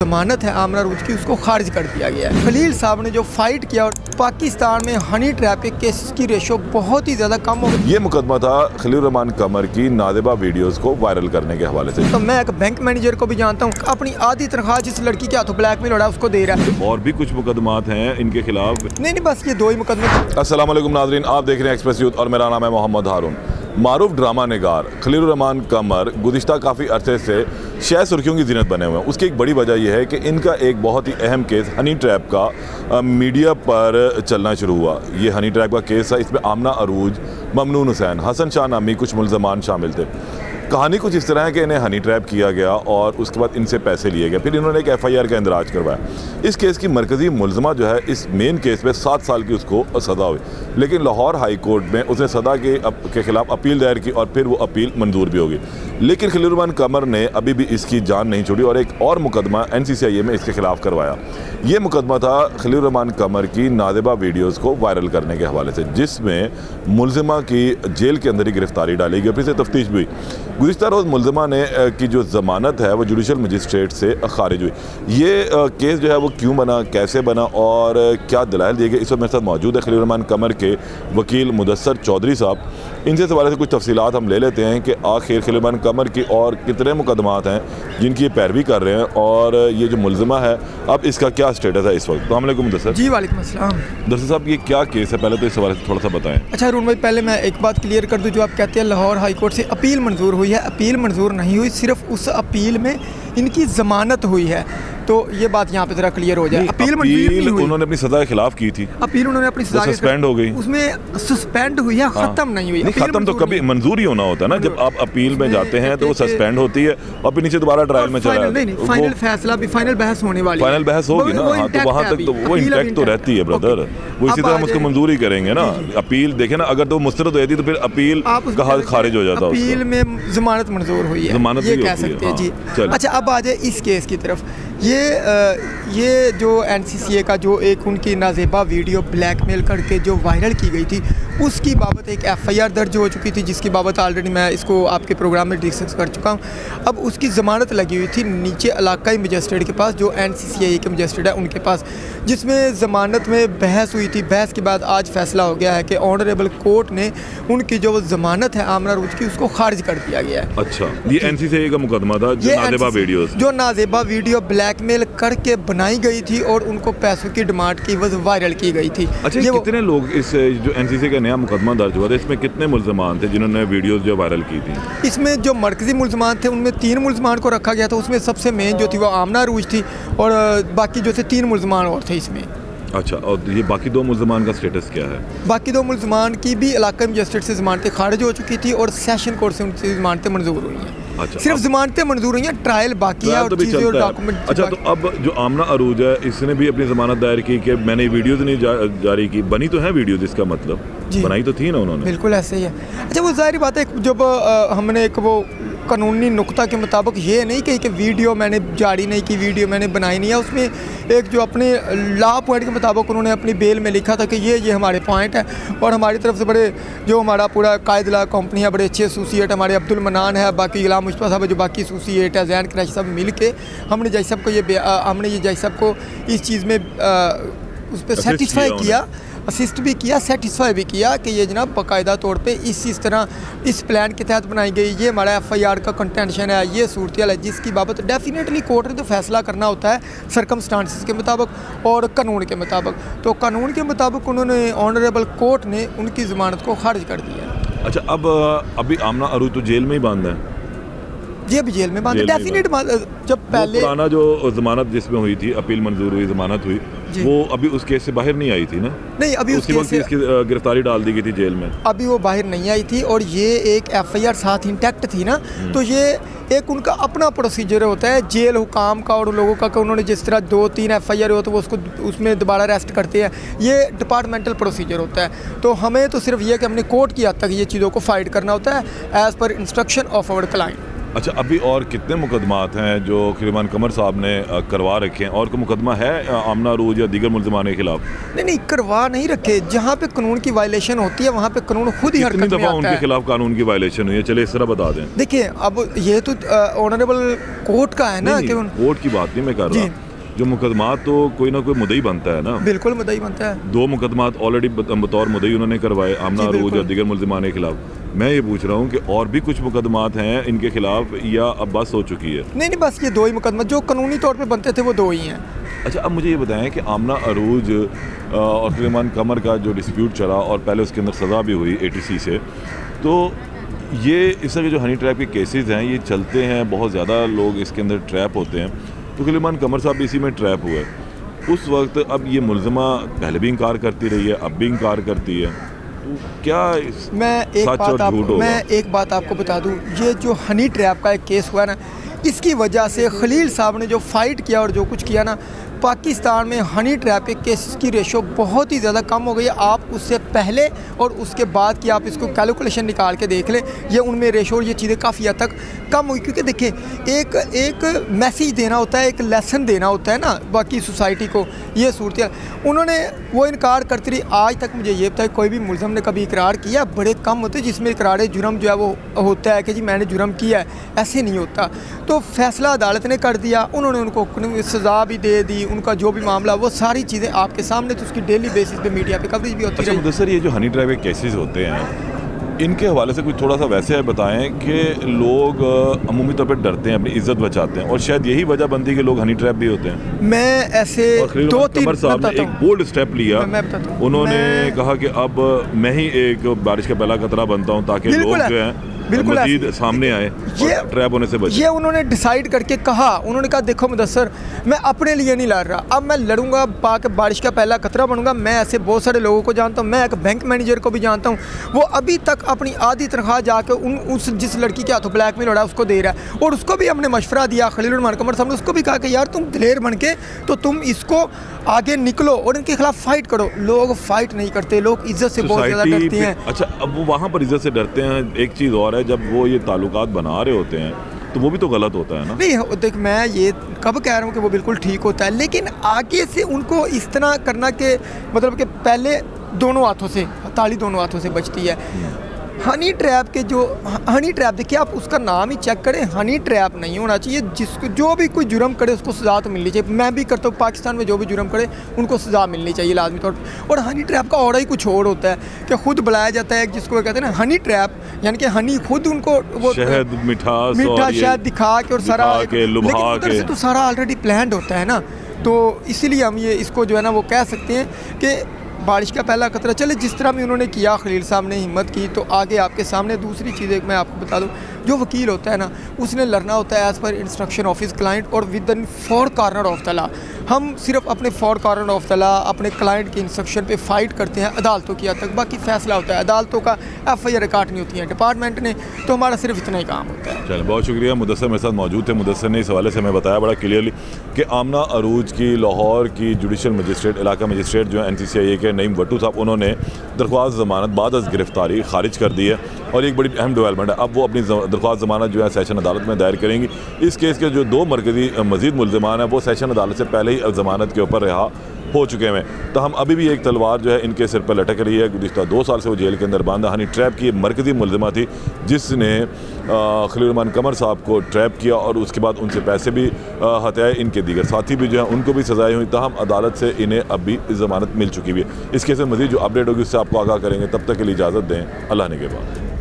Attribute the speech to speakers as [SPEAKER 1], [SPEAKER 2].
[SPEAKER 1] जमानत है आमना अरूज की, उसको खारिज कर दिया गया है। खलील साहब ने जो फाइट किया और पाकिस्तान में हनी ट्रैप के केसेस की रेशो बहुत ही ज़्यादा कम हो गई।
[SPEAKER 2] ये मुकदमा था खलील रहमान कमर की नादिबा वीडियोस को वायरल करने के हवाले से।
[SPEAKER 1] तो मैं एक बैंक मैनेजर को भी जानता हूँ, अपनी आधी तनख्वाह जिस लड़की के हाथों ब्लैकमेल हो रहा है उसको दे रहा है।
[SPEAKER 2] और भी कुछ मुकदमात हैं इनके खिलाफ।
[SPEAKER 1] नहीं, बस ये दो ही मुकदमे।
[SPEAKER 2] अस्सलाम वालेकुम नाज़रीन, आप देख रहे हैं एक्सप्रेस यूथ और मेरा नाम है मोहम्मद हारून। मारूफ ड्रामा निगार खलील रहमान कमर गुज़िश्ता काफ़ी अरसे से शह सुर्खियों की ज़ीनत बने हुए हैं। उसकी एक बड़ी वजह यह है कि इनका एक बहुत ही अहम केस हनी ट्रैप का मीडिया पर चलना शुरू हुआ। ये हनी ट्रैप का केस है, इसमें आमना अरूज, ममनून हुसैन, हसन शाह नामी कुछ मुल्ज़मान शामिल थे। कहानी कुछ इस तरह है कि इन्हें हनी ट्रैप किया गया और उसके बाद इनसे पैसे लिए गए, फिर इन्होंने एक FIR का इंदराज करवाया। इस केस की मरकज़ी मुलज़मा जो है, इस मेन केस में 7 साल की उसको सज़ा हुई, लेकिन लाहौर हाई कोर्ट में उसने सज़ा के ख़िलाफ़ अपील दायर की और फिर वो अपील मंजूर भी होगी। लेकिन खलील रहमान कमर ने अभी भी इसकी जान नहीं छोड़ी और एक और मुकदमा NCCIA में इसके ख़िलाफ़ करवाया। ये मुकदमा था खलील रहमान कमर की नादिबा वीडियोज़ को वायरल करने के हवाले से, जिसमें मुलज़मा की जेल के अंदर ही गिरफ्तारी डाली गई, फिर से तफ्तीश भी। गुज़िश्ता रोज़ मुलज़मा ने की जो ज़मानत है वो जुडिशल मजिस्ट्रेट से खारिज हुई। ये केस जो है वो क्यों बना, कैसे बना और क्या दलाइल दिए गए, इस वक्त मेरे साथ मौजूद है खलील रहमान कमर के वकील मुदस्सर चौधरी साहब। इनसे इस हवाले से कुछ तफसीलात हम ले लेते हैं कि आखिर खलील रहमान कमर की और कितने मुकदमात हैं जिनकी ये पैरवी कर रहे हैं और ये जो मुलज़मा है अब इसका क्या स्टेटस है इस वक्त। अस्सलाम वालेकुम मुदस्सर
[SPEAKER 1] जी। वालेकुम अस्सलाम।
[SPEAKER 2] मुदस्सर साहब, ये क्या केस है, पहले तो इस हवाले से थोड़ा सा बताएं।
[SPEAKER 1] अच्छा अरुण भाई, पहले मैं एक बात क्लियर कर दूं, जो आप कहते हैं लाहौर हाई कोर्ट से अपील मंजूर हुई है, अपील मंजूर नहीं हुई, सिर्फ उस अपील में इनकी ज़मानत हुई है। तो ये बात यहाँ पे ज़रा क्लियर हो जाए। अपील
[SPEAKER 2] उन्होंने अपनी सज़ा के खिलाफ की थी,
[SPEAKER 1] अपील उन्होंने अपनी सज़ा
[SPEAKER 2] सस्पेंड हो गई,
[SPEAKER 1] उसमें सस्पेंड हुई है, ख़त्म नहीं हुई।
[SPEAKER 2] ख़त्म तो कभी मंजूर ही होना होता है ना, जब आप अपील में जाते हैं तो वो सस्पेंड होती है और फिर नीचे दोबारा ट्रायल में चला।
[SPEAKER 1] नहीं, फाइनल फैसला भी, फाइनल बहस होने वाली,
[SPEAKER 2] फाइनल बहस होगी ना, हाँ, तो वहाँ तक तो वो इंटैक्ट तो रहती है ब्रदर, वो इसी तरह हम उसको मंजूर ही करेंगे ना। अपील देखे ना, अगर तो मुस्तरद हो जाती तो फिर अपील कहा खारिज हो जाता।
[SPEAKER 1] अपील में ज़मानत मंजूर हुई है, ये कह सकते हैं जी। अच्छा, अब आ जाए इस केस की तरफ। ये जो NCCA का जो एक उनकी नाज़ेबा वीडियो ब्लैकमेल करके जो वायरल की गई थी, उसकी बाबत एक FIR दर्ज हो चुकी थी, जिसकी बाबत ऑलरेडी मैं इसको आपके प्रोग्राम में डिस्कस कर चुका हूँ। अब उसकी ज़मानत लगी हुई थी नीचे इलाकाई मजिस्ट्रेट के पास, जो NCCA के मजिस्ट्रेट है उनके पास, जिसमें ज़मानत में बहस हुई थी। बहस के बाद आज फैसला हो गया है कि ऑनरेबल कोर्ट ने उनकी जो ज़मानत है आमना अरूज की, उसको खारिज कर दिया गया है।
[SPEAKER 2] अच्छा, ये NCCA का मुकदमा था, जो
[SPEAKER 1] नाज़ेबा वीडियो ब्लैकमेल करके बनाई गई थी और उनको पैसों की डिमांड की वजह वायरल की गई थी।
[SPEAKER 2] अच्छा, ये कितने लोग इस जो NCCA का नया मुकदमा दर्ज हुआ था, इसमें कितने मुल्ज़मान थे जिन्होंने वीडियोस जो वायरल की थी? इसमें
[SPEAKER 1] जो मरकजी मुल्ज़मान थे उनमें 3 मुल्ज़मान को रखा गया था। उसमें सबसे मेन जो थी वो आमना अरूज थी और बाकी जो थे 3 मुल्ज़मान और थे इसमें।
[SPEAKER 2] अच्छा, और ये बाकी 2 मुल्ज़मान का स्टेटस क्या है?
[SPEAKER 1] बाकी 2 मुल्ज़मान की भी इलाका मजिस्ट्रेट से ज़मानतें खारिज हो चुकी थी और सेशन कोर्ट से उनसे ज़मानतें मंजूर हुई हैं। अच्छा, सिर्फ ज़मानतें मंजूर हुई हैं, ट्रायल बाकी है और चीज़ें और डॉक्यूमेंट।
[SPEAKER 2] अच्छा, तो अब जो आमना अरूज है इसने भी अपनी ज़मानत दायर की कि मैंने वीडियोज़ नहीं जारी की, बनी तो है वीडियोज़, इसका मतलब बनाई तो थी ना उन्होंने।
[SPEAKER 1] बिल्कुल ऐसे ही है। अच्छा, वो ज़ाहिर बात है, जब हमने एक वो कानूनी नुक्ता के मुताबिक ये नहीं कही कि वीडियो मैंने जारी नहीं की, वीडियो मैंने बनाई नहीं है, उसमें एक जो अपने लॉ पॉइंट के मुताबिक उन्होंने अपनी बेल में लिखा था कि ये हमारे पॉइंट है और हमारी तरफ से बड़े जो हमारा पूरा कायद ला कंपनी है, बड़े अच्छे एसोसिएट हमारे अब्दुल मनान है, बाकी गुलाम मुश्तफा साहब, जो बाकी एसोसिएट है, जैन क्रैश सब मिल के हमने जज साहब को इस चीज़ में उस पर सेटिस्फाई किया, असिस्ट भी किया, सेटिस्फाई भी किया कि ये जनाब बाकायदा तौर पे इस तरह इस प्लान के तहत बनाई गई, ये हमारा FIR का कंटेंशन है, ये सूरत है, जिसकी बाबत डेफिनेटली कोर्ट ने तो फैसला करना होता है सर्कमस्टांसिस के मुताबिक और कानून के मुताबिक। तो कानून के मुताबिक उन्होंने ऑनरेबल कोर्ट ने उनकी ज़मानत को खारिज कर दिया।
[SPEAKER 2] अच्छा, अब अभी आमना अरूज तो जेल में ही बंद है?
[SPEAKER 1] जी, अभी जेल में बंद है डेफिनेट। जब पहले
[SPEAKER 2] पुराना जो ज़मानत जिसमें हुई थी, अपील मंजूर हुई, ज़मानत हुई, वो अभी उस केस से बाहर नहीं आई थी ना?
[SPEAKER 1] नहीं, अभी
[SPEAKER 2] उसकी इसकी गिरफ्तारी डाल दी गई थी जेल में, अभी
[SPEAKER 1] वो बाहर नहीं आई थी और ये एक FIR साथ इंटैक्ट थी ना, तो ये एक उनका अपना प्रोसीजर होता है जेल हुकाम का और लोगों का, कि उन्होंने जिस तरह 2-3 FIR हो तो वो उसको उसमें दोबारा अरेस्ट करते हैं, ये डिपार्टमेंटल प्रोसीजर होता है। तो हमें तो सिर्फ ये कि हमने कोर्ट की हद तक ये चीज़ों को फाइट करना होता है as per instruction of our client.
[SPEAKER 2] अच्छा, अभी और कितने मुकदमात हैं जो खलील रहमान कमर साहब ने करवा रखे हैं, और कोई मुकदमा है आमना अरूज या दीगर मुल्ज़िमान के खिलाफ?
[SPEAKER 1] नहीं, करवा नहीं रखे। जहाँ पे कानून की वायलेशन होती है वहाँ पे कानून खुद ही हरकत में आता है।
[SPEAKER 2] उनके खिलाफ कानून की वायलेशन हुई है, चले इस तरह बता दें।
[SPEAKER 1] देखिए, अब ये तो ऑनरेबल कोर्ट का है ना, कि
[SPEAKER 2] कोर्ट की बात नहीं मैं कर रहा, जो मुकदमात तो कोई ना कोई मुद्दई बनता है ना।
[SPEAKER 1] बिल्कुल मुद्दई बनता है।
[SPEAKER 2] 2 मुकदमात ऑलरेडी बतौर मुद्दई उन्होंने करवाए, आमना अरूज और दीगर मुल्ज़िमान के खिलाफ। मैं ये पूछ रहा हूँ कि और भी कुछ मुकदमात हैं इनके खिलाफ, या अब बस हो चुकी है?
[SPEAKER 1] नहीं, बस ये 2 ही मुकदमा जो कानूनी तौर पे बनते थे वो 2 ही हैं।
[SPEAKER 2] अच्छा, अब मुझे ये बताएं कि आमना अरूज और खलील रहमान कमर का जो डिस्प्यूट चला और पहले उसके अंदर सज़ा भी हुई ATC से, तो ये इस तरह के जो हनी ट्रैप के केसेस हैं ये चलते हैं, बहुत ज़्यादा लोग इसके अंदर ट्रैप होते हैं। तो खलील रहमान कमर साहब भी इसी में ट्रैप हुए उस वक्त। अब ये मुल्ज़िमा पहले भी इनकार करती रही है, अब भी इनकार करती है, तो क्या
[SPEAKER 1] मैं एक बात आपको बता दूं, ये जो हनी ट्रैप का एक केस हुआ ना, इसकी वजह से खलील साहब ने जो फाइट किया और जो कुछ किया ना, पाकिस्तान में हनी ट्रैप के केसेस की रेशो बहुत ही ज़्यादा कम हो गई है। आप उससे पहले और उसके बाद की आप इसको कैलकुलेशन निकाल के देख लें, ये उनमें रेशो ये चीज़ें काफ़ी हद तक कम हुई। क्योंकि देखिए, एक मैसेज देना होता है, एक लेसन देना होता है ना बाकी सोसाइटी को, ये सूरत। उन्होंने वो इनकार करती रही। आज तक मुझे ये पता है कोई भी मुल्ज़म ने कभी इकरार किया, बड़े कम होते जिसमें इकरार जुर्म जो है वो होता है कि जी मैंने जुर्म किया है, ऐसे नहीं होता। तो फैसला अदालत ने कर दिया, उन्होंने उनको सज़ा भी दे दी, उनका जो भी मामला वो सारी चीज़ें आपके सामने, तो उसकी डेली बेसिस पे मीडिया पे कवरेज भी होती है।
[SPEAKER 2] अच्छा मुदस्सर, ये जो हनी ट्रैप के केसेस होते हैं इनके हवाले से कुछ थोड़ा सा वैसे बताएं कि लोग अमूमी तौर पर डरते हैं, अपनी इज्जत बचाते हैं, और शायद यही वजह बनती है कि लोग हनी ट्रैप भी होते हैं।
[SPEAKER 1] मैं ऐसे
[SPEAKER 2] 2-3 साहब ने एक बोल्ड स्टेप लिया, उन्होंने कहा कि अब मैं ही एक बारिश का पहला कतरा बनता हूँ ताकि लोग जो हैं मजीद सामने आए, ये ट्रैप होने से बचे।
[SPEAKER 1] ये उन्होंने डिसाइड करके कहा, उन्होंने कहा देखो मुदस्सर, मैं अपने लिए नहीं लड़ रहा, अब मैं लड़ूंगा, बारिश का पहला कतरा बनूंगा। मैं ऐसे बहुत सारे लोगों को जानता हूं, मैं एक बैंक मैनेजर को भी जानता हूं, वो अभी तक अपनी आधी तनख्वाह जाके उस जिस लड़की के हाथों ब्लैकमेल हो रहा है उसको दे रहा है। और उसको भी हमने मशवरा दिया, खलील रहमान कमर साहब ने उसको भी कहा कि यार तुम दिलेर बन के तो तुम इसको आगे निकलो और इनके खिलाफ फाइट करो। लोग फाइट नहीं करते, लोग इज्जत से बहुत ज़्यादा डरते हैं।
[SPEAKER 2] अच्छा, अब वो वहाँ पर इज्जत से डरते हैं। एक चीज़ और है, जब वो ये ताल्लुकात बना रहे होते हैं तो वो भी तो गलत होता है ना?
[SPEAKER 1] नहीं देख, मैं ये कब कह रहा हूँ कि वो बिल्कुल ठीक होता है, लेकिन आगे से उनको इस तरह करना कि मतलब कि पहले दोनों हाथों से ताली दोनों हाथों से बचती है। हनी ट्रैप के जो हनी ट्रैप देखिए, आप उसका नाम ही चेक करें, हनी ट्रैप नहीं होना चाहिए। जिसको जो भी कोई जुर्म करे उसको सज़ा तो मिलनी चाहिए। मैं भी करता हूँ, पाकिस्तान में जो भी जुर्म करे उनको सज़ा मिलनी चाहिए लाजमी तौर पर। और हनी ट्रैप का और ही कुछ और होता है कि खुद बुलाया जाता है जिसको कहते हैं ना हनी ट्रैप, यानी कि हनी खुद उनको वो
[SPEAKER 2] शहद मीठा
[SPEAKER 1] शहद दिखा के और सारा, लेकिन उधर से तो सारा ऑलरेडी प्लान्ड होता है ना। तो इसीलिए हम ये इसको जो है ना वो कह सकते हैं कि बारिश का पहला खतरा। चले जिस तरह भी उन्होंने किया, खलील साहब ने हिम्मत की, तो आगे आपके सामने दूसरी चीज़ एक मैं आपको बता दूं, जो वकील होता है ना उसने लड़ना होता है as per instruction of his client और within 4 corner of the law. हम सिर्फ अपने 4 कॉर्नर ऑफ द लॉ, अपने क्लाइंट के इंस्ट्रक्शन पे फाइट करते हैं अदालतों की हद तक, बाकी फैसला होता है अदालतों का। FIR रिकॉर्ड नहीं होती है डिपार्टमेंट ने, तो हमारा सिर्फ इतना ही काम होता है।
[SPEAKER 2] चलो, बहुत शुक्रिया। मुदस्सर मेरे साथ मौजूद थे। मुदस्सर ने इस हवाले से हमें बताया बड़ा क्लियरली कि आमना अरूज की लाहौर की जुडिशल मजिस्ट्रेट, इलाका मजिस्ट्रेट जो है NCCIA के नईम भट्टू साहब, उन्होंने दरख्वास्त ज़मानत बाद अज़ गिरफ्तारी खारिज कर दी है। और एक बड़ी अहम डेवलपमेंट है, अब वो अपनी दरख्वास्त ज़मानत जो है सेशन अदालत में दायर करेंगी। इस केस के जो 2 मरकज़ी मज़ीद मुल्ज़िमान हैं वो सेशन अदालत से पहले ही ज़मानत के ऊपर रिहा हो चुके हैं। तो हम अभी भी एक तलवार जो है इनके सिर पर लटक रही है। गुज़िश्ता 2 साल से वो जेल के अंदर बंद है। हनी ट्रैप की मरकज़ी मुल्ज़िमा थी जिसने खलील रहमान कमर साहब को ट्रैप किया और उसके बाद उनसे पैसे भी हत्याए। इनके दीगर साथी भी जो हैं उनको भी सजाएं हुई, तहम अदालत से इन्हें अब भी ज़मानत मिल चुकी हुई है। इस केस में मज़ीद जो अपडेट होगी उससे आपको आगाह करेंगे। तब तक के लिए इजाज़त दें। अल्लाह ने के बाद।